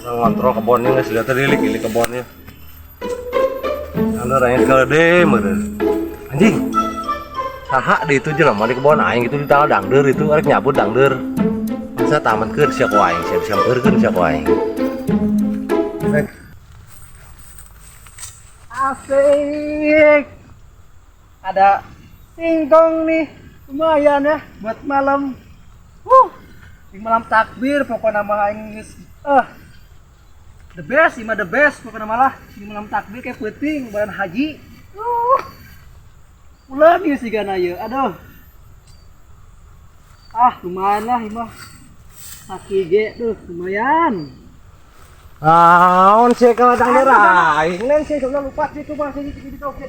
ngontrol kebunnya nggak sudah terilik ini kebunnya. Anda raya gede meren. Anjing. Saha di itu aja nama di kebun aing itu di tanggal dangder itu arek nyabut dangder. Masa taman keur sia ku aing, sia sampeurkeun sia ku aing. Asik. Ada singkong nih. Lumayan ya buat malam. Di malam takbir pokoknya mah aing geus the best, the best pokoknya malah di malam takbir kayak penting badan haji. Ulah nih sih gana ya. Aduh. Lumayan lah imah. Sakige tuh lumayan. On sih kalau dangder aing, nen sih sudah lupa sih itu masih di oke.